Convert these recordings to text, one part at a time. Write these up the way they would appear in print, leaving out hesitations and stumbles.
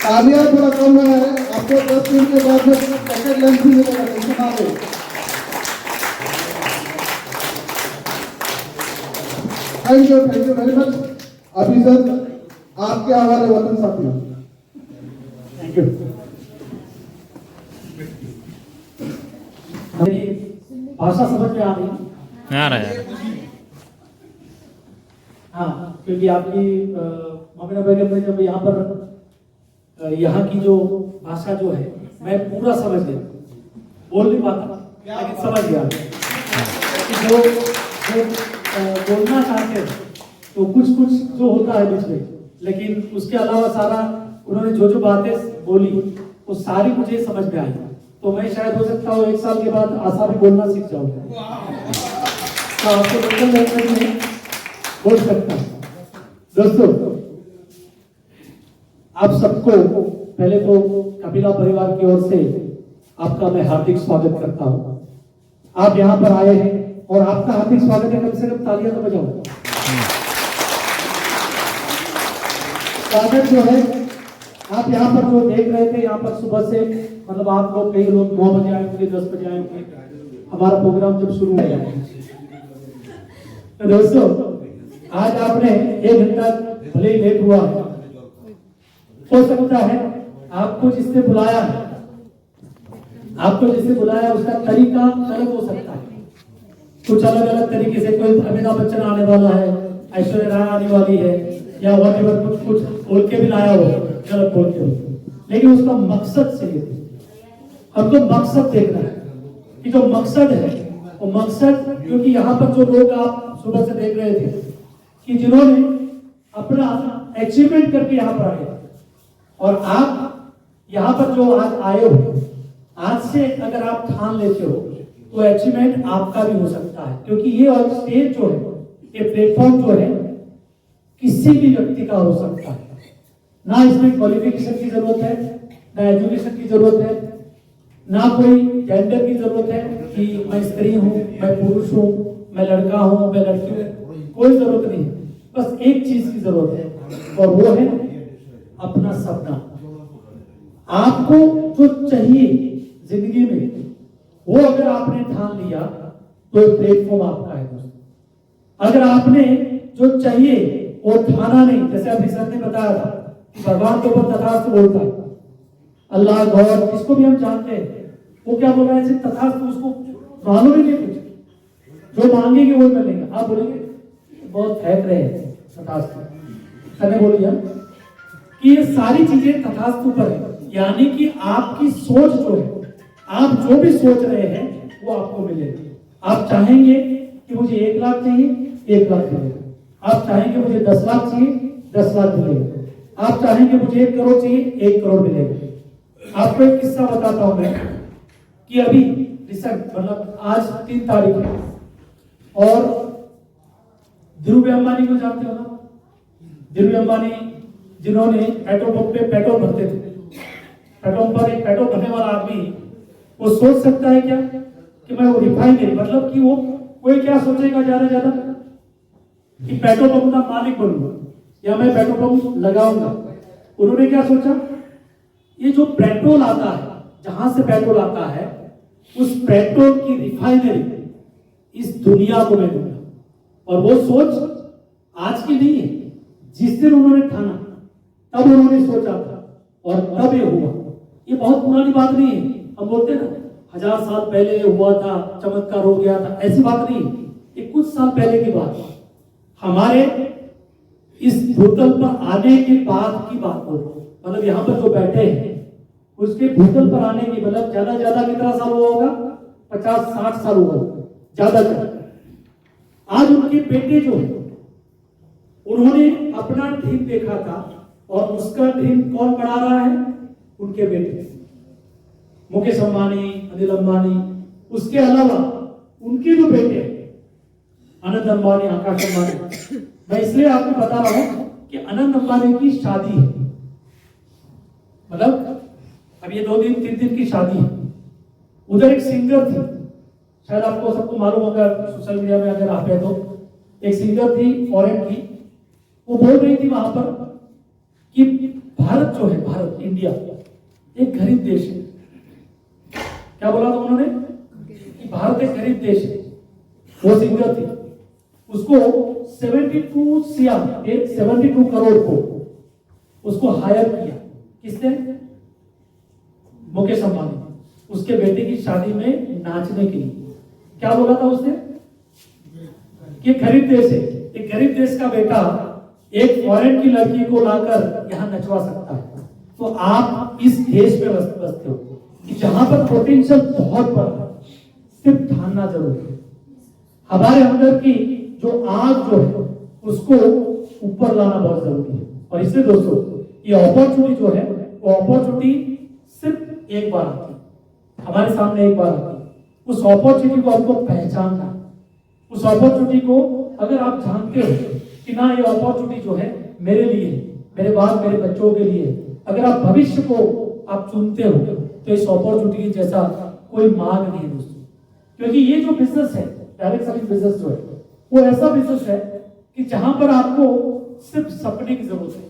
आलिया थोड़ा कम है, आपको 10 दिन के बाद में पैकेट लंच भी मिलेगा, टेंशन ना ले। Thank you very much. अभी सर आपके हवाले वतन साथियों। Thank you. भाषा समझ में आ रही है? हाँ, क्योंकि आपकी ममीना बेगम ने जब यहाँ पर यहाँ की जो भाषा जो है मैं पूरा समझ गया, बोल नहीं पाता लेकिन समझ गया कि जो बोलना चाहते हैं तो कुछ कुछ जो होता है बीच में, लेकिन उसके अलावा सारा उन्होंने जो जो बातें बोली वो सारी मुझे समझ में आई। तो मैं शायद हो सकता हूँ 1 साल के बाद आशा भी बोलना सीख जाऊंगा, तो आपको लोकल लैंग्वेज में बोल सकता हूँ। दोस्तों, आप सबको पहले तो कपिला परिवार की ओर से आपका मैं हार्दिक स्वागत करता हूँ। आप यहाँ पर आए हैं और आपका हार्दिक स्वागत है, कम से कम तालियां तो बजाओ। स्वागत जो है आप यहाँ पर जो देख रहे थे, यहाँ पर सुबह से मतलब आप लोग कई लोग 9 बजे आए होंगे, 10 बजे आए होंगे, हमारा प्रोग्राम जब शुरू हुआ। तो दोस्तों, आज आपने 1 घंटा भले ही लेट हुआ, हो सकता है आपको जिसने बुलाया है, उसका तरीका अलग हो सकता है, कुछ अलग अलग तरीके से। कोई अमिताभ बच्चन आने वाला है, ऐश्वर्या राय आने वाली है, या वह कुछ बोल के भी लाया हो, गलत बोल के, लेकिन उसका मकसद सही है। हमको मकसद देखना है कि जो मकसद है वो मकसद, क्योंकि यहाँ पर जो लोग आप सुबह से देख रहे थे कि जिन्होंने अपना अचीवमेंट करके यहाँ पर आए, और आप यहाँ पर जो आज आए हो, आज से अगर आप ठान लेते हो तो अचीवमेंट आपका भी हो सकता है, क्योंकि ये स्टेज जो है, ये प्लेटफॉर्म जो है, किसी भी व्यक्ति का हो सकता है। ना इसमें क्वालिफिकेशन की जरूरत है, ना एजुकेशन की जरूरत है, ना कोई जेंडर की जरूरत है कि मैं स्त्री हूं, मैं पुरुष हूं, मैं लड़का हूं, मैं लड़की हूं, कोई जरूरत नहीं। बस एक चीज की जरूरत है, और वो है अपना सपना। आपको जो चाहिए जिंदगी में, वो अगर आपने ठान लिया तो प्लेटफॉर्म आपका है दोस्तों। अगर आपने जो चाहिए वो ठाना नहीं, जैसे अभी सर ने बताया था कि भगवान के ऊपर तथास्तु बोलता है, अल्लाह गॉड जिसको भी हम जानते हैं, वो क्या बोल रहा है, तथास्तु, उसको मालूम ही नहीं कुछ, जो मांगेंगे वो मिलेगा। आप बोलेंगे बहुत फेंक रहे हैं तथास्तु, सर ने बोलिए कि ये सारी चीजें तथास्तु पर है, यानी कि आपकी सोच जो है, आप जो भी सोच रहे हैं वो आपको मिलेगा। आप चाहेंगे कि मुझे 1 लाख चाहिए, 1 लाख मिलेगा। आप चाहेंगे मुझे 10 लाख चाहिए, 10 लाख मिलेगा। आप चाहेंगे मुझे 1 करोड़ चाहिए, 1 करोड़ मिलेगा। आपको एक किस्सा बताता हूं मैं कि अभी रिसेंट, मतलब आज 3 तारीख है, और धीरूभाई अंबानी को जानते हो ना? धीरूभाई अंबानी जिन्होंने पेट्रोल पंप पे पेट्रोल भरते थे, पेट्रोल पर एक पेट्रोल भरने वाला आदमी वो सोच सकता है क्या कि मैं वो रिफाइनरी, मतलब कि वो कोई क्या सोचेगा ज्यादा कि पेट्रोल पंप का मालिक बनूंगा या मैं पेट्रोल पंप लगाऊंगा। उन्होंने क्या सोचा, ये जो पेट्रोल आता है, जहां से पेट्रोल आता है, उस पेट्रोल की रिफाइनरी इस दुनिया को मैं दूंगा। और वो सोच आज की नहीं है, जिस दिन उन्होंने ठाना तब उन्होंने सोचा था और तब ये हुआ। ये बहुत पुरानी बात नहीं है, हम बोलते हैं ना 1000 साल पहले हुआ था, चमत्कार हो गया था, ऐसी बात नहीं। ये कुछ साल पहले की बात है, हमारे इस भूतल पर आने के बाद की बात बोलो। मतलब यहाँ पर जो बैठे हैं उसके भूतल पर आने की, मतलब ज्यादा कितना साल हुआ होगा, 50-60 साल हुआ ज्यादा। आज उनके बेटे जो है, उन्होंने अपना ड्रीम देखा था, और उसका ड्रीम कौन बढ़ा रहा है, उनके बेटे मुकेश अंबानी, अनिल अंबानी। उसके अलावा उनके जो बेटे अनंत अंबानी, आकाश अंबानी। मैं इसलिए आपको बता रहा हूं कि अनंत अंबानी की शादी है, मतलब अब ये 2 दिन 3 दिन की शादी है। उधर एक सिंगर थी, शायद आपको सबको मालूम होगा, सोशल मीडिया में अगर आप है तो, एक सिंगर थी फॉरेन की, वो बोल रही थी वहां पर कि भारत जो है, भारत इंडिया एक गरीब देश है। क्या बोला था उन्होंने कि भारत एक गरीब देश है। वो सिंगर थे, उसको 72 करोड़ को उसको हायर किया। किसने? मुकेश अंबानी ने, उसके बेटे की शादी में नाचने के लिए। क्या बोला था उसने कि गरीब देश है, एक गरीब देश का बेटा एक फॉरेन की लड़की को लाकर यहाँ नचवा सकता है। तो आप इस देश में बसते हो कि जहां पर पोटेंशियल बहुत बड़ा है, सिर्फ ठानना जरूरी है। हमारे अंदर की जो आग जो है उसको ऊपर लाना बहुत जरूरी है। और इसलिए दोस्तों, ये अपॉर्चुनिटी जो है वो अपॉर्चुनिटी सिर्फ एक बार आती है, हमारे सामने एक बार आती है। उस अपॉर्चुनिटी को आपको पहचानना, उस अपॉर्चुनिटी को अगर आप जानते हो कि ना ये अपॉर्चुनिटी जो है मेरे लिए, मेरे बाद मेरे बच्चों के लिए, अगर आप भविष्य को आप चुनते हो तो इस अपॉर्चुनिटी जैसा कोई मार्ग नहीं है दोस्तों। क्योंकि ये जो बिजनेस है, डायरेक्ट सेलिंग बिजनेस जो है, वो ऐसा बिजनेस है कि जहां पर आपको सिर्फ सपने की जरूरत है,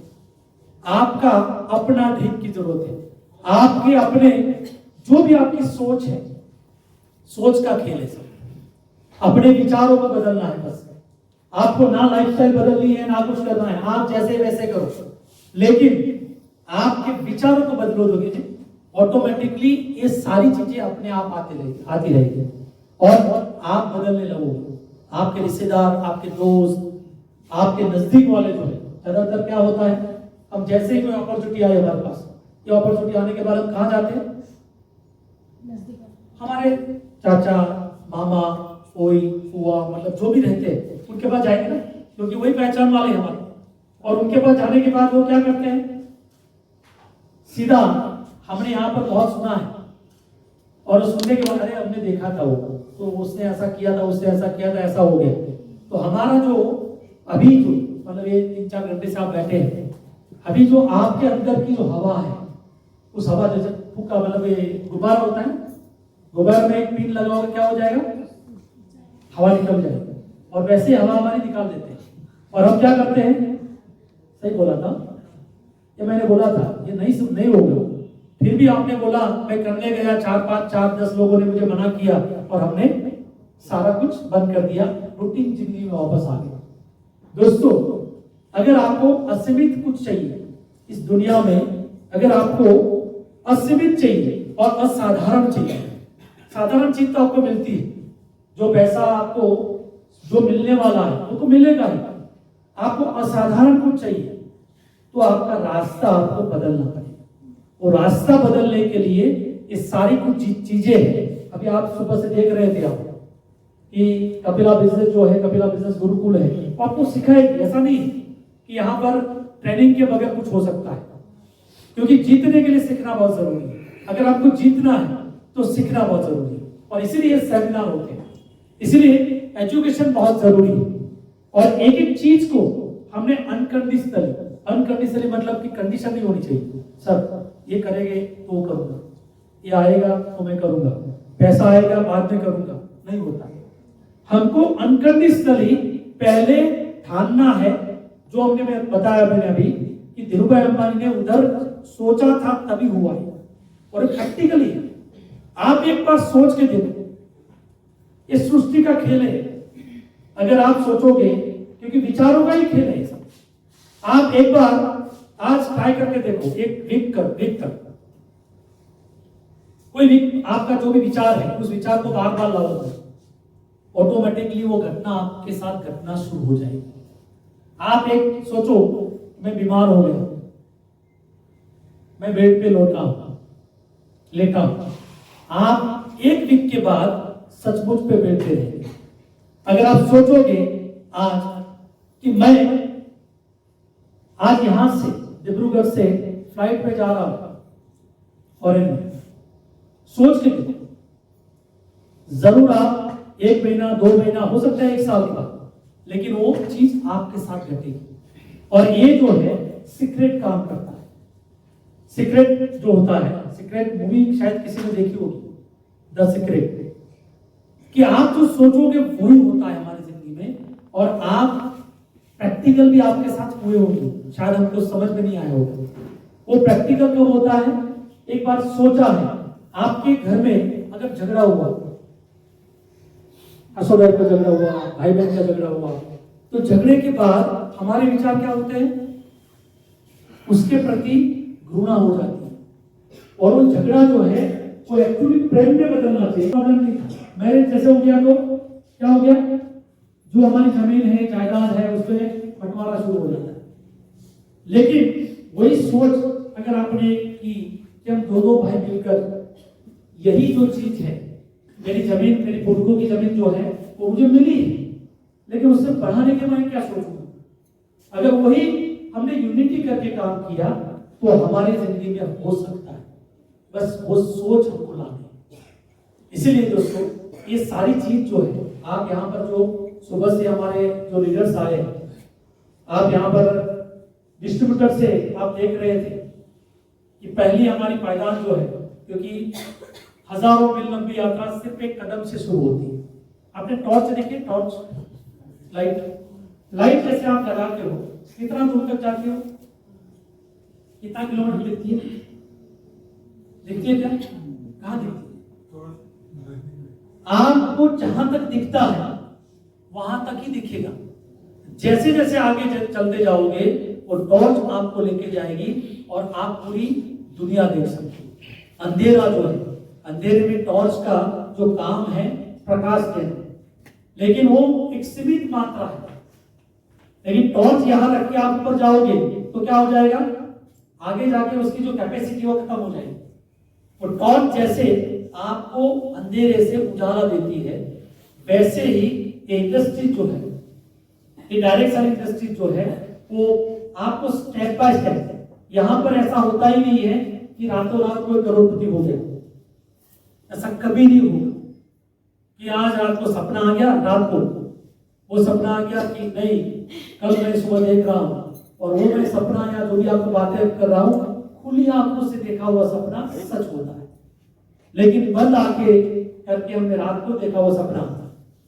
आपका अपना ड्रीम की जरूरत है, आपके अपने जो भी आपकी सोच है, सोच का खेल है सब। अपने विचारों को बदलना है बस। आपको ना लाइफस्टाइल बदलनी है ना कुछ करना है, आप जैसे वैसे करो, लेकिन आपके विचारों को बदलो दोगे, ऑटोमेटिकली ये सारी चीजें अपने आप आती रहेगी और आप बदलने लगोगे। आपके रिश्तेदार, आपके दोस्त, आपके नजदीक वाले जो है, ज्यादातर क्या होता है, हम जैसे ही कोई अपॉर्चुनिटी आई हमारे पास, ये अपॉर्चुनिटी आने के बाद हम कहाँ जाते हैं? हमारे चाचा, मामा, कोई फुआ, मतलब जो भी रहते हैं उनके पास जाएंगे ना, क्योंकि वही पहचान वाले हमारे। और उनके पास जाने के बाद वो क्या करते हैं, सीधा हमने यहाँ पर बहुत सुना है, और सुनने के बाद अरे हमने देखा था वो, तो उसने ऐसा किया था, उसने ऐसा किया था, ऐसा हो गया। तो हमारा जो अभी जो मतलब ये 3-4 घंटे से आप बैठे हैं, अभी जो आपके अंदर की जो हवा है, उस हवा जैसे फूका, मतलब ये गुब्बारा होता है, गुब्बारे में एक पिन लगाओगे क्या हो जाएगा, हवा निकल जाएगी, और वैसे हवा हमारी निकाल देते हैं। और हम क्या करते हैं, सही बोला था ये, मैंने बोला था ये नहीं होगा, फिर भी आपने बोला, मैं करने गया, 4-5-4-10 लोगों ने मुझे मना किया और हमने सारा कुछ बंद कर दिया, रूटीन जिंदगी में वापस आ गया। दोस्तों, अगर आपको असीमित कुछ चाहिए इस दुनिया में, अगर आपको असीमित चाहिए और असाधारण चाहिए, साधारण चीज तो आपको मिलती है, जो पैसा आपको जो मिलने वाला है वो तो मिलेगा ही। आपको असाधारण कुछ चाहिए तो आपका रास्ता आपको बदलना पड़ेगा। वो रास्ता बदलने के लिए ये सारी कुछ चीजें हैं। अभी आप सुबह से देख रहे थे आप कि कपिला बिजनेस जो है, कपिला बिजनेस गुरुकुल है, तो आपको सिखाएगी। ऐसा नहीं कि यहाँ पर ट्रेनिंग के बगैर कुछ हो सकता है, क्योंकि जीतने के लिए सीखना बहुत जरूरी है। अगर आपको जीतना है तो सीखना बहुत जरूरी है, और इसीलिए सेमिनार होते हैं, इसीलिए एजुकेशन बहुत जरूरी है। और एक एक चीज को हमने अनकंडीशनली मतलब कि कंडीशन नहीं होनी चाहिए, सर ये करेंगे तो करूंगा, ये आएगा तो मैं करूंगा, पैसा आएगा बाद में करूंगा, नहीं होता है। हमको अनकंडीशनली पहले ठानना है। जो हमने मैं बताया मैंने अभी कि धीरूभाई अंबानी ने उधर सोचा था तभी हुआ है, और प्रैक्टिकली आप एक बार सोच के देखो, इस सृष्टि का खेल है। अगर आप सोचोगे, क्योंकि विचारों का ही खेल है सब, आप एक बार आज ट्राई करके देखो, एक वीक तक कोई भी आपका जो भी विचार है, उस विचार को बार बार लाओ, ऑटोमेटिकली वो घटना आपके साथ घटना शुरू हो जाएगी। आप एक सोचो, मैं बीमार हो गया, मैं बेड पे लेटा हूं, आप एक वीक के बाद सचमुच पे बैठे रहेंगे। अगर आप सोचोगे आज कि मैं आज यहां से डिब्रूगढ़ से फ्लाइट पे जा रहा हूं, और सोच के देखो, जरूर आप 1 महीना 2 महीना हो सकता है 1 साल का, लेकिन वो चीज आपके साथ घटेगी। और ये जो है सीक्रेट काम करता है। सीक्रेट जो होता है, सीक्रेट मूवी शायद किसी ने देखी होगी, द सीक्रेट, कि आप जो सोचोगे वही होता है हमारी जिंदगी में, और आप प्रैक्टिकल भी आपके साथ हुए होंगे, शायद हमको समझ में नहीं आया होगा। वो प्रैक्टिकल कब होता है? एक बार सोचा है आपके घर में अगर झगड़ा हुआ, असोदर का झगड़ा हुआ, भाई बहन का झगड़ा हुआ, तो झगड़े के बाद हमारे विचार क्या होते हैं? उसके प्रति घृणा हो जाती है और वो झगड़ा जो है वो एक्चुअली प्रेम में बदलना चाहिए। प्रॉब्लम नहीं था, मैरिज जैसे हो गया तो क्या हो गया? जो हमारी जमीन है, जायदाद है, उसमें बंटवारा शुरू हो जाता है। लेकिन वही सोच अगर आपने की कि हम दोनों भाई मिलकर यही जो चीज है, मेरी जमीन, मेरी पुरखों की जमीन जो है वो मुझे मिली है, लेकिन उससे बढ़ाने के मैं क्या सोचूंगा? अगर वही हमने यूनिटी करके काम किया तो हमारी जिंदगी में हो सकता है। बस वो सोच हमको लानी। इसीलिए दोस्तों ये सारी चीज जो है, आप यहाँ पर जो सुबह से हमारे जो लीडर्स आए, आप यहाँ पर डिस्ट्रीब्यूटर से आप देख रहे थे कि पहली हमारी पायदान जो है, क्योंकि हजारों मील लंबी यात्रा सिर्फ एक कदम से शुरू होती है। आपने टॉर्च देखी? टॉर्च लाइट जैसे आप लगाते हो कितना दूर तक जाते हो? कितना किलोमीटर दिखती है? दिखती है क्या? कहाँ दिखती है? आपको जहां तक दिखता है वहां तक ही दिखेगा। जैसे जैसे आगे चलते जाओगे वो टॉर्च आपको लेके जाएगी और आप पूरी दुनिया देख सकते हो। अंधेरा जो है, अंधेरे में टॉर्च का जो काम है प्रकाश देना, लेकिन वो एक सीमित मात्रा है। लेकिन टॉर्च यहां रख के आप ऊपर जाओगे तो क्या हो जाएगा? आगे जाके उसकी जो कैपेसिटी वो खत्म हो जाएगी। और टॉर्च जैसे आपको अंधेरे से उजाला देती है, वैसे ही इंडस्ट्री जो है, ये डायरेक्ट सेल इंडस्ट्री जो है, वो आपको स्टेप बाय स्टेप, यहां पर ऐसा होता ही नहीं है कि रातों रात कोई करोड़पति हो गया। ऐसा कभी नहीं होगा कि आज रात को सपना आ गया, रात को वो सपना आ गया कि नहीं कल मैं सुबह देख रहा हूं और वो मैं सपना या जो भी आपको बातें कर रहा हूं खुली आंखों से देखा हुआ सपना सच होता है। लेकिन बंद आंखें करके हमने रात को देखा वो सपना,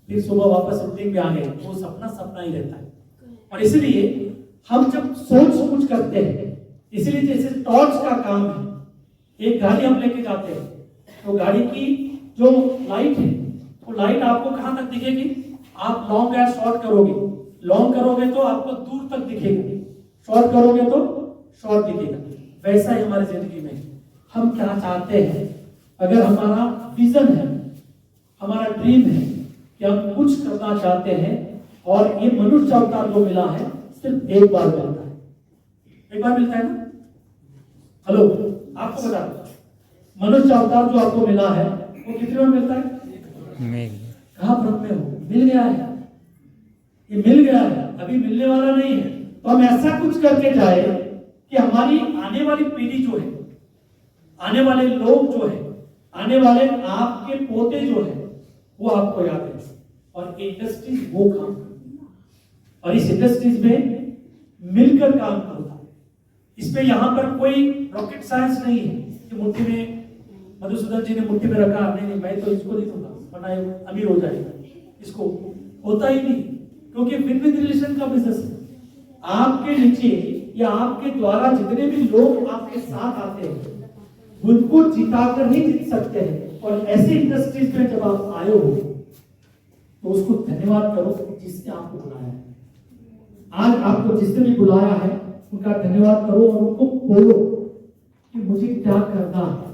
फिर सुबह वापस रूटीन में आ गए, वो सपना सपना ही रहता है। और इसलिए हम जब सोच कुछ करते हैं, इसलिए जैसे टॉर्च का काम है, एक गाड़ी हम लेके जाते हैं तो गाड़ी की जो लाइट है वो लाइट आपको कहां तक दिखेगी? आप लॉन्ग या शॉर्ट करोगे, लॉन्ग करोगे तो आपको दूर तक दिखेगा, शॉर्ट करोगे तो शॉर्ट दिखेगा। वैसा ही हमारी जिंदगी में हम क्या चाहते हैं, अगर हमारा विजन है, हमारा ड्रीम है कि हम कुछ करना चाहते हैं, और ये मनुष्य अवतार जो मिला है सिर्फ एक बार मिलता है। एक बार मिलता है ना? हेलो, आपको बता दो, मनुष्य अवतार जो आपको मिला है वो कितनी बार मिलता है? कहाँ भ्रम में हो? मिल गया है, ये मिल गया है, अभी मिलने वाला नहीं है। तो हम ऐसा कुछ करके जाए कि हमारी आने वाली पीढ़ी जो है, आने वाले लोग जो है, आने वाले आपके पोते जो है वो आपको याद है। और इंडस्ट्रीज वो काम करती है, और इस इंडस्ट्रीज में मिलकर काम होता है। इसमें यहां पर कोई रॉकेट साइंस नहीं है कि मुट्ठी में मधुसूदन जी ने मुट्ठी में रखा, नहीं मैं तो इसको नहीं दूंगा वरना अमीर हो जाएगा, इसको होता ही नहीं, क्योंकि विन विन रिलेशन का बिजनेस है। आपके नीचे या आपके द्वारा जितने भी लोग आपके साथ आते हैं उनको जिताकर ही जीत सकते हैं। और ऐसे इंडस्ट्रीज में जब आप आए हो तो उसको धन्यवाद करो जिसने आपको बुलाया है। आज आपको जिसने भी बुलाया है उनका धन्यवाद करो और उनको बोलो कि मुझे क्या करना है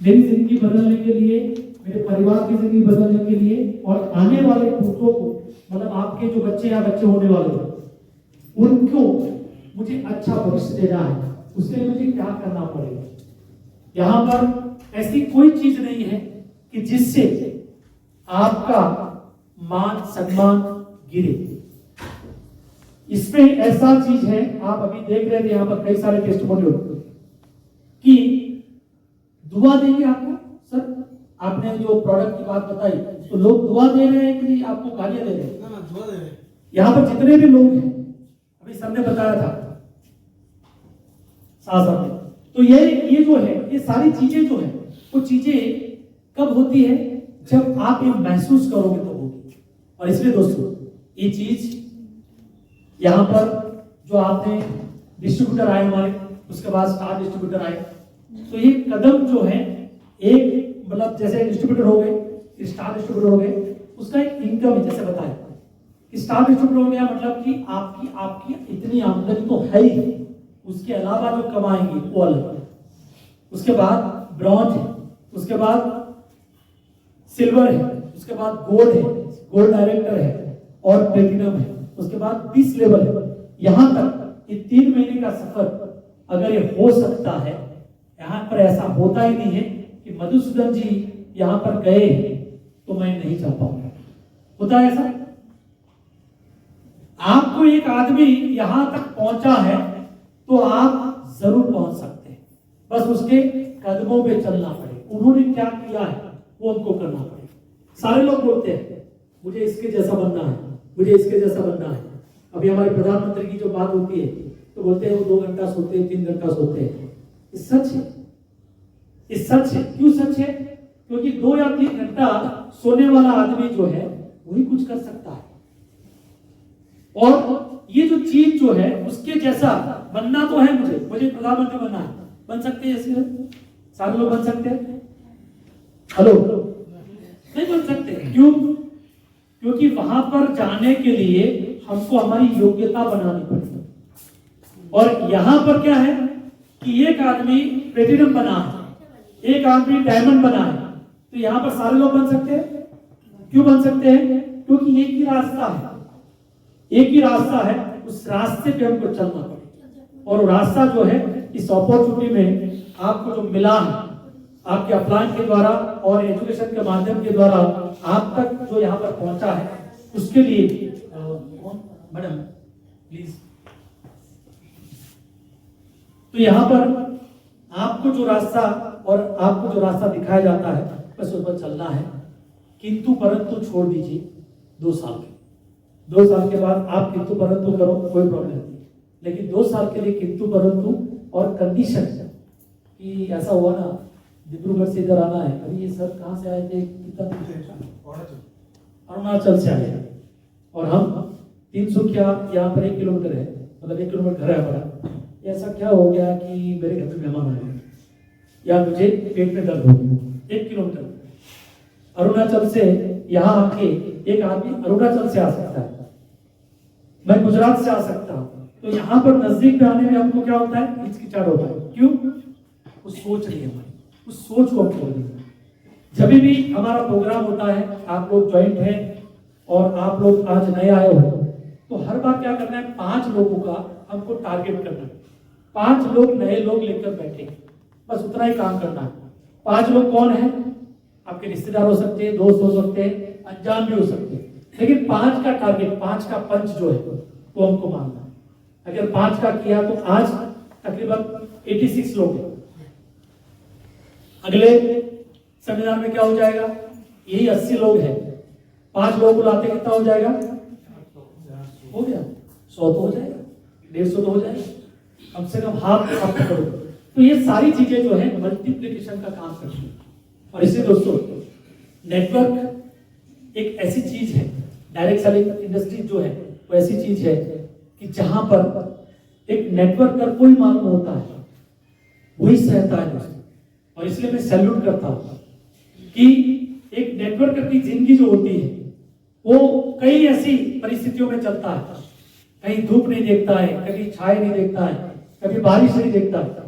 मेरी जिंदगी बदलने के लिए, मेरे परिवार की जिंदगी बदलने के लिए, और आने वाले पुत्रों को, मतलब आपके जो बच्चे या बच्चे होने वाले उनको मुझे अच्छा भविष्य देना है, उसके लिए मुझे क्या करना पड़ेगा। यहां पर ऐसी कोई चीज नहीं है कि जिससे आपका मान सम्मान गिरे। इसमें ऐसा चीज है, आप अभी देख रहे थे यहां पर कई सारे टेस्टिमोनियल कि दुआ देंगे आपको। सर आपने जो प्रोडक्ट की बात बताई तो लोग दुआ दे रहे हैं कि आपको गालियां दे रहे हैं? ना, दुआ दे रहे हैं। यहां पर जितने भी लोग हैं, अभी सर ने बताया था साहब ने, तो ये जो है, ये सारी चीजें जो है वो चीजें कब होती है? जब आप ये महसूस करोगे तो होगी। और इसलिए दोस्तों ये चीज यहां पर जो आपने डिस्ट्रीब्यूटर आए हमारे, उसके बाद स्टार डिस्ट्रीब्यूटर आए। तो ये कदम जो है, एक मतलब जैसे डिस्ट्रीब्यूटर हो गए, स्टार डिस्ट्रीब्यूटर हो गए, उसका एक इनकम है, जैसे बताया कि स्टार डिस्ट्रीब्यूटर हो गया मतलब कि आपकी आपकी इतनी आमदनी तो है ही, उसके अलावा जो कमाएंगे वो अलग। उसके बाद ब्रॉन्ज है, उसके बाद सिल्वर है, उसके बाद गोल्ड है, गोल्ड डायरेक्टर है, और प्लेटिनम है, उसके बाद 20 लेवल है। यहां तक कि 3 महीने का सफर अगर ये हो सकता है, यहां पर ऐसा होता ही नहीं है कि मधुसूदन जी यहां पर गए तो मैं नहीं जा पाऊंगा, होता है ऐसा? आपको एक आदमी यहां तक पहुंचा है तो आप जरूर पहुंच सकते हैं, बस उसके कदमों पे चलना पड़ेगा। उन्होंने क्या किया है वो हमको करना पड़ेगा। सारे लोग बोलते हैं मुझे इसके जैसा बनना है, मुझे इसके जैसा बनना है। अभी हमारे प्रधानमंत्री की जो बात होती है तो बोलते हैं वो 2 घंटा सोते हैं, 3 घंटा सोते हैं। ये सच है, ये सच है। क्यों सच है? क्योंकि 2 या 3 घंटा सोने वाला आदमी जो है वही कुछ कर सकता है, और ये जो चीज जो है उसके जैसा बनना तो है। मुझे प्रधानमंत्री बनना है, बन सकते हैं ऐसे सारे लोग बन सकते हैं? हेलो, नहीं बन सकते। क्यों? क्योंकि वहां पर जाने के लिए हमको हमारी योग्यता बनानी पड़ेगी। और यहां पर क्या है कि एक आदमी प्लेटिनम बना है, एक आदमी डायमंड बना है, तो यहां पर सारे लोग बन सकते हैं। क्यों बन सकते हैं? क्योंकि एक ही रास्ता है, एक ही रास्ता है, उस रास्ते पे हमको चलना पड़ेगा। और वो रास्ता जो है इस अपॉर्चुनिटी में आपको जो मिला है, आपके अप्लाई के द्वारा और एजुकेशन के माध्यम के द्वारा आप तक जो यहाँ पर पहुंचा है, उसके लिए मैडम प्लीज। तो यहाँ पर आपको जो रास्ता और आपको जो रास्ता दिखाया जाता है बस उस पर चलना है। किंतु परंतु छोड़ दीजिए 2 साल के, 2 साल के बाद आप किंतु परंतु करो, कोई प्रॉब्लम नहीं। लेकिन 2 साल के लिए किंतु परंतु और कंडीशन कि ऐसा हुआ ना, डिब्रूगढ़ से इधर आना है। अभी ये सर कहाँ से आए थे? अरुणाचल से आए हैं, और हम 300 क्या यहाँ पर 1 किलोमीटर है, मतलब 1 किलोमीटर घर है हमारा। ऐसा क्या हो गया कि मेरे घर में मेहमान आए या मुझे पेट में दर्द हो गया। 1 किलोमीटर अरुणाचल से यहाँ आके एक आदमी अरुणाचल से आ सकता है, मैं गुजरात से आ सकता हूँ। तो यहाँ पर नजदीक में आने में हमको क्या होता है? हिचकिचाहट होता है। क्यों? उस सोच नहीं है हमारी, उस सोच को हम छोड़ देंगे। जब भी हमारा प्रोग्राम होता है, आप लोग ज्वाइंट हैं और आप लोग आज नए आए हो, तो हर बार क्या करना है? 5 लोगों का हमको टारगेट करना है। 5 लोग नए लोग लेकर बैठे, बस उतना ही काम करना है। 5 लोग कौन है? आपके रिश्तेदार हो सकते हैं, दोस्त हो सकते हैं, अनजान भी हो सकते हैं, लेकिन 5 का टारगेट, 5 का पंच जो है वो हमको मानना है। अगर 5 का किया तो आज तकरीबन 86 लोग हैं। अगले सेमिनार में क्या हो जाएगा? यही 80 लोग हैं। 5 लोगों को लाते कितना हो जाएगा? हो गया 100 तो हो जाएगा, 150 तो हो जाएगा, कम से कम हाफ करो। तो ये सारी चीजें जो है मल्टीप्लिकेशन का काम करती है। और इसलिए दोस्तों, नेटवर्क एक ऐसी चीज है, डायरेक्ट सेलिंग इंडस्ट्री जो है वो ऐसी चीज है कि जहां पर एक नेटवर्क का कोई मालूम होता है वही सहता है दोस्तों। और इसलिए मैं सैल्यूट करता हूं कि एक नेटवर्कर की जिंदगी जो होती है वो कई ऐसी परिस्थितियों में चलता है। कहीं धूप नहीं देखता है, कभी छाए नहीं देखता है, कभी बारिश नहीं देखता है,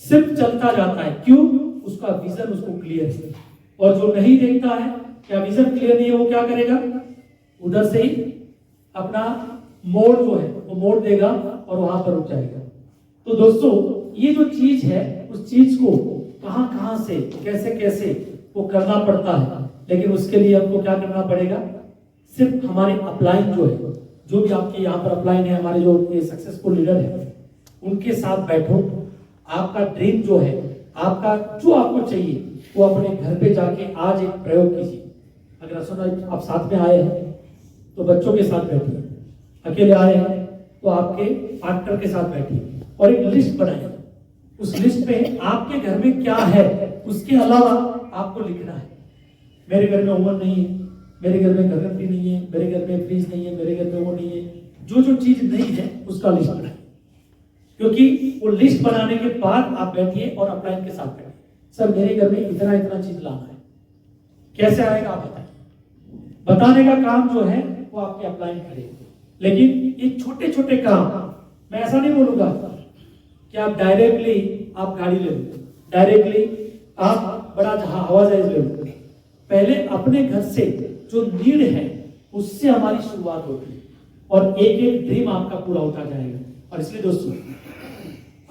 सिर्फ चलता जाता है। क्यों? उसका विजन उसको क्लियर है। और जो नहीं देखता है, क्या विजन क्लियर नहीं है, वो क्या करेगा? उधर से ही अपना मोड़ जो है वो मोड़ देगा और वहां पर रुक जाएगा। तो दोस्तों, ये जो चीज है उस चीज को कहां कहां से कैसे कैसे वो करना पड़ता है, लेकिन उसके लिए हमको क्या करना पड़ेगा? सिर्फ हमारे अपलाइन जो है, जो भी आपके यहाँ पर अपलाइन है, हमारे जो ये सक्सेसफुल लीडर है, उनके साथ बैठो। आपका ड्रीम जो है, आपका जो आपको चाहिए वो अपने घर पे जाके आज एक प्रयोग कीजिए। अगर असुना आप साथ में आए हैं तो बच्चों के साथ बैठिए, अकेले आए हैं तो आपके पार्टनर के साथ बैठिए और एक लिस्ट बनाइए। उस लिस्ट में आपके घर में क्या है उसके अलावा आपको लिखना है। मेरे घर में ओवन नहीं है, मेरे घर में घरघंटी नहीं है, मेरे घर में फ्रिज नहीं है, मेरे घर में वो नहीं है। जो जो चीज नहीं है उसका लिस्ट बनाइए। क्योंकि वो लिस्ट बनाने के बाद आप बैठिए और अपलाइन के साथ बैठिए, सर मेरे घर में इतना इतना चीज लाना है, कैसे आएगा आप बताइए। बताने का काम जो है वो आपके अपलाइन करेंगे। लेकिन ये छोटे छोटे काम, मैं ऐसा नहीं बोलूंगा कि आप डायरेक्टली आप गाड़ी ले लो, डायरेक्टली आप बड़ा हवा जहाज ले लो। पहले अपने घर से जो नीड है उससे हमारी शुरुआत होती है और एक एक ड्रीम आपका पूरा होता जाएगा। और इसलिए दोस्तों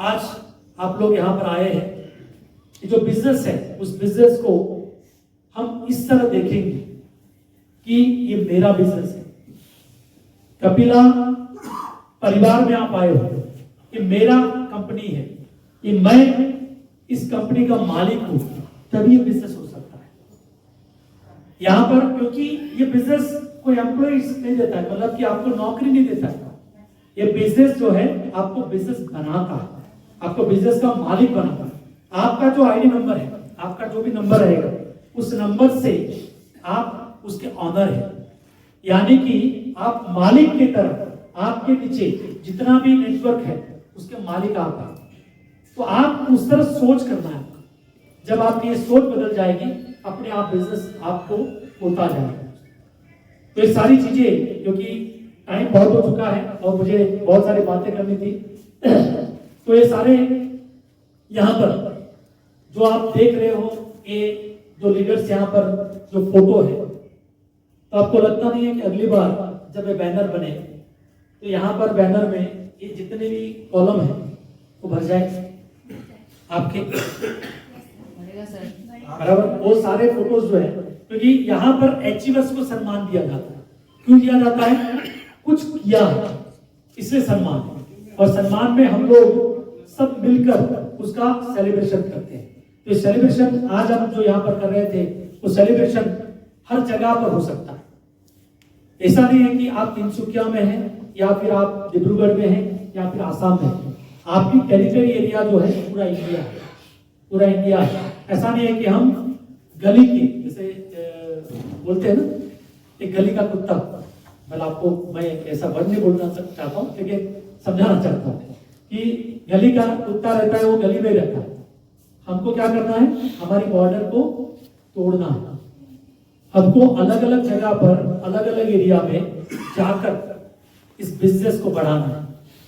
आज आप लोग यहाँ पर आए हैं, ये जो बिजनेस है उस बिजनेस को हम इस तरह देखेंगे कि ये मेरा बिजनेस है। कपिला परिवार में आप आए हो, ये मेरा कंपनी है, ये मैं इस कंपनी का मालिक हूं, तभी ये बिजनेस हो सकता है यहां पर। क्योंकि ये बिजनेस कोई एम्प्लॉइज नहीं देता है, मतलब कि आपको नौकरी नहीं देता है। ये बिजनेस जो है आपको बिजनेस बनाता है, आपको बिजनेस का मालिक बनाता है। आपका जो आईडी नंबर है, आपका जो भी नंबर रहेगा, उस नंबर से आप उसके ऑनर है, यानी कि आप मालिक की तरह आपके नीचे जितना भी नेटवर्क है उसके मालिक आप हैं। तो आप उस तरह सोच करना है। जब आपकी ये सोच बदल जाएगी, अपने आप बिजनेस आपको होता जाएगा। तो ये सारी चीजें, क्योंकि टाइम बहुत हो चुका है और मुझे बहुत सारी बातें करनी थी, तो ये सारे यहाँ पर जो आप देख रहे हो, ये जो लीडर्स यहाँ पर जो फोटो है, तो आपको लगता नहीं है कि अगली बार जब ये बैनर बने तो यहाँ पर बैनर में ये जितने भी कॉलम है वो भर जाए आपके, बराबर। वो सारे फोटोज जो है, क्योंकि यहाँ पर अचीवर्स को सम्मान दिया जाता है। क्यों दिया जाता है? कुछ किया है इसलिए सम्मान, और सम्मान में हम लोग सब मिलकर उसका सेलिब्रेशन करते हैं। तो सेलिब्रेशन आज हम जो यहाँ पर कर रहे थे, वो सेलिब्रेशन हर जगह पर हो सकता है। ऐसा नहीं है कि आप तिनसुकिया में हैं या फिर आप डिब्रूगढ़ में हैं या फिर आसाम में हैं। आपकी टेरिटरी एरिया जो है पूरा इंडिया है, पूरा इंडिया है। ऐसा नहीं है कि हम गली की, जैसे बोलते हैं ना, एक गली का कुत्ता, मतलब आपको मैं ऐसा वर्ड नहीं बोलना चाहता हूँ, लेकिन समझाना चाहता हूँ कि गली का कुत्ता रहता है, वो गली में रहता है। हमको क्या करना है? हमारी बॉर्डर को तोड़ना है। हमको अलग अलग जगह पर, अलग अलग एरिया में जाकर इस बिजनेस को बढ़ाना है,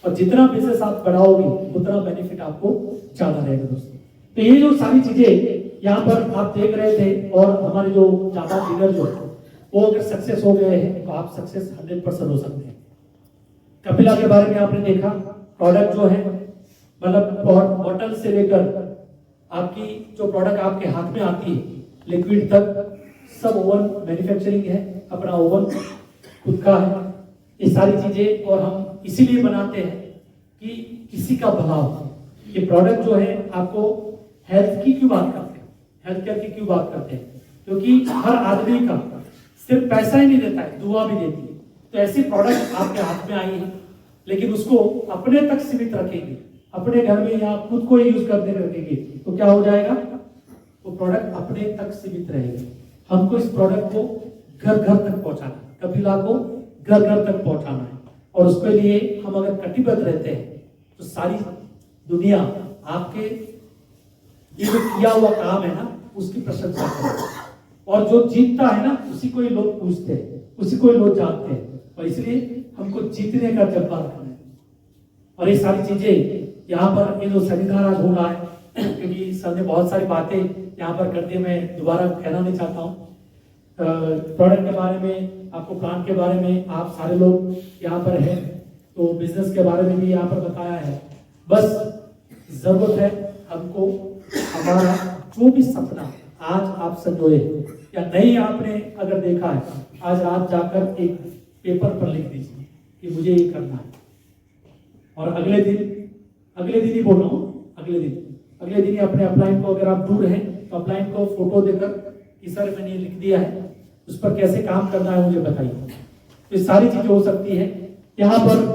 और जितना बिजनेस आप बढ़ाओगे उतना बेनिफिट आपको ज्यादा रहेगा दोस्तों। तो ये जो सारी चीजें यहाँ पर आप देख रहे थे, और हमारे जो ज्यादा लीडर जो है वो अगर सक्सेस हो गए हैं तो आप सक्सेस 100% हो सकते हैं। कपिला के बारे में आपने देखा, प्रोडक्ट जो है, मतलब बॉटल से लेकर आपकी जो प्रोडक्ट आपके हाथ में आती है, लिक्विड तक, सब ओवन मैन्युफैक्चरिंग है, अपना ओवन खुद का है। ये सारी चीजें, और हम इसीलिए बनाते हैं कि किसी का भला हो। ये प्रोडक्ट जो है, आपको हेल्थ की क्यों बात करते हैं, हेल्थ केयर की क्यों बात करते हैं? क्योंकि हर आदमी का सिर्फ पैसा ही नहीं देता है, दुआ भी देती है। तो ऐसी प्रोडक्ट आपके हाथ में आई है, लेकिन उसको अपने तक सीमित रखेंगे, अपने घर में या खुद को यूज करने रखेंगे, तो क्या हो जाएगा? वो प्रोडक्ट अपने तक सीमित रहेगी। हमको इस प्रोडक्ट को घर घर तक पहुंचाना है, कपिला को घर घर तक पहुंचाना है। और उसके लिए हम अगर कटिबद्ध रहते हैं तो सारी दुनिया आपके ये जो किया हुआ काम है ना, उसकी प्रशंसा करेगी। और जो जीतता है ना, उसी को ही लोग पूछते हैं, उसी को ही लोग जानते हैं। और इसलिए हमको जीतने का जज्बा रखना है। और ये सारी चीजें यहाँ पर, ये जो सेमिनार आज हो रहा है, क्योंकि सर ने बहुत सारी बातें यहाँ पर कर दी, मैं दोबारा कहना नहीं चाहता हूँ। प्रोडक्ट के बारे में, आपको प्लांट के बारे में, आप सारे लोग यहाँ पर हैं, तो बिजनेस के बारे में भी यहाँ पर बताया है। बस जरूरत है हमको, हमारा जो भी सपना आज आप संजोए या नहीं आपने अगर देखा है, आज रात जाकर एक पेपर पर लिख दीजिए कि मुझे ये करना है। और अगले दिन ही बोल रहा हूँ, अगले दिन ही अपने अपलाइन को, अगर आप दूर हैं तो अपलाइन को फोटो देकर कि सर मैंने ये लिख दिया है, उस पर कैसे काम करना है मुझे बताइए। तो ये सारी चीजें हो सकती है। यहाँ पर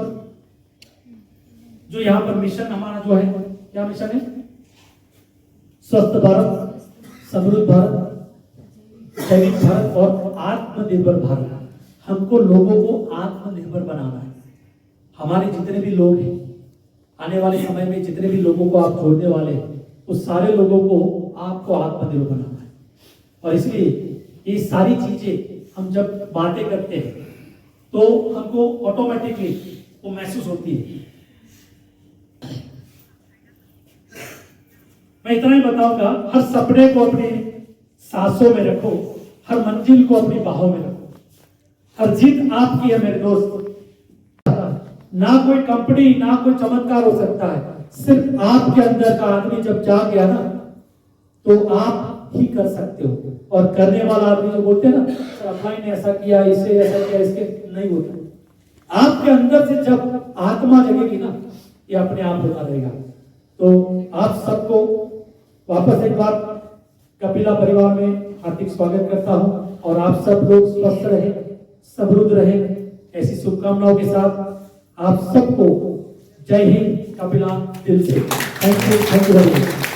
जो यहाँ पर मिशन हमारा जो है, क्या मिशन है? स्वस्थ भारत, समृद्ध भारत, जैविक भारत और आत्मनिर्भर भारत। हमको लोगों को आत्मनिर्भर बनाना है। हमारे जितने भी लोग हैं, आने वाले समय में जितने भी लोगों को आप छोड़ने वाले हैं उस सारे लोगों को आपको आत्मनिर्भर बनाना है। और इसलिए ये सारी चीजें हम जब बातें करते हैं तो हमको ऑटोमेटिकली वो महसूस होती है। मैं इतना ही बताऊंगा, हर सपने को अपने सांसों में रखो, हर मंजिल को अपनी बाहों में रखो। हर जीत आपकी है मेरे दोस्त। ना कोई कंपनी ना कोई चमत्कार हो सकता है, सिर्फ आपके अंदर का आदमी जब जाग गया ना तो आप ही कर सकते हो। और करने वाला आदमी जो बोलते हैं ना सर अप्लाई ने ऐसा किया, इसे ऐसा किया, इसके नहीं होता। आपके अंदर से जब आत्मा जगेगी ना ये अपने आप होता रहेगा। तो आप सबको वापस एक बार कपिला परिवार में हार्दिक स्वागत करता हूं और आप सब लोग स्वस्थ रहे, समृद्ध रहे, ऐसी शुभकामनाओं के साथ आप सबको जय हिंद कपिला दिल से। Thank you very much.